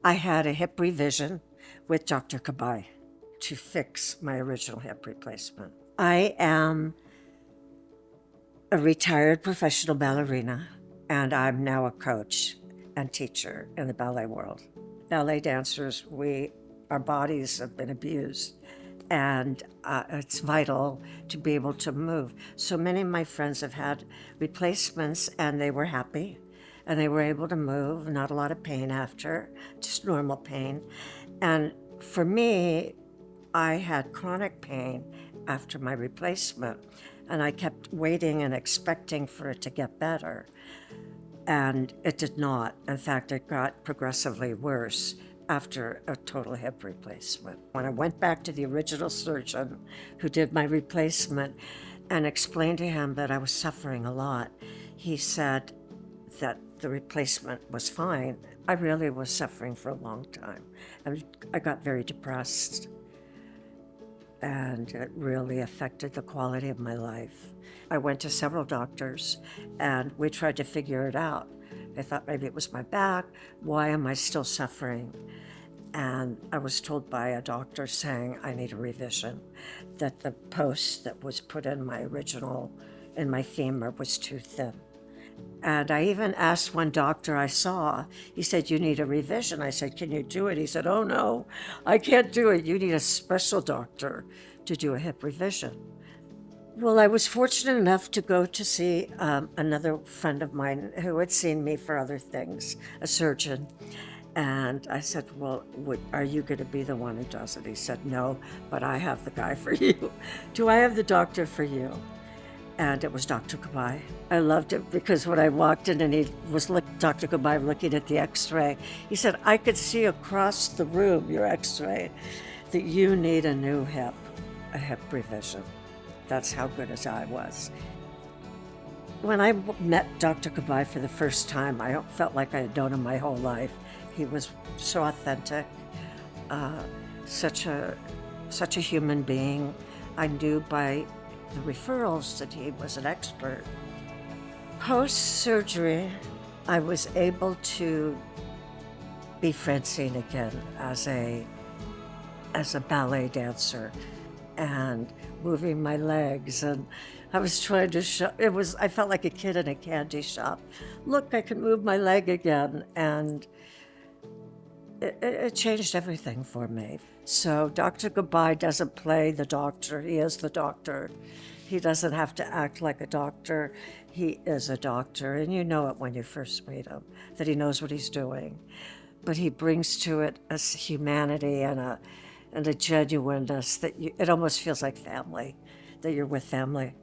I had a hip revision with Dr. Kabaei to fix my original hip replacement. I am a retired professional ballerina, and I'm now a coach and teacher in the ballet world. Ballet dancers, our bodies have been abused, and it's vital to be able to move. So many of my friends have had replacements, and they were happy, and they were able to move, not a lot of pain after, just normal pain. And for me, I had chronic pain after my replacement, and I kept waiting and expecting for it to get better. And it did not. In fact, it got progressively worse after a total hip replacement. When I went back to the original surgeon who did my replacement and explained to him that I was suffering a lot, he said that the replacement was fine. I really was suffering for a long time. I got very depressed, and it really affected the quality of my life. I went to several doctors, and we tried to figure it out. I thought maybe it was my back. Why am I still suffering? And I was told by a doctor saying I need a revision, that the post that was put in my femur was too thin. And I even asked one doctor I saw, he said, "You need a revision." I said, "Can you do it?" He said, "Oh no, I can't do it. You need a special doctor to do a hip revision." Well, I was fortunate enough to go to see another friend of mine who had seen me for other things, a surgeon. And I said, "Well, are you going to be the one who does it?" He said, "No, but I have the guy for you." "Do I have the doctor for you?" And it was Dr. Kabaei. I loved it because when I walked in and Dr. Kabaei looking at the x-ray, he said, "I could see across the room, your x-ray, that you need a new hip, a hip revision." That's how good his eye was. When I met Dr. Kabaei for the first time, I felt like I had known him my whole life. He was so authentic, uh, such a human being. I knew by the referrals that he was an expert. Post-surgery, I was able to be Francine again as a ballet dancer and moving my legs, and I was trying to show, I felt like a kid in a candy shop. Look, I can move my leg again, and it changed everything for me. So Dr. Kabaei doesn't play the doctor, he is the doctor. He doesn't have to act like a doctor, he is a doctor, and you know it when you first meet him, that he knows what he's doing. But he brings to it a humanity and a genuineness that it almost feels like family, that you're with family.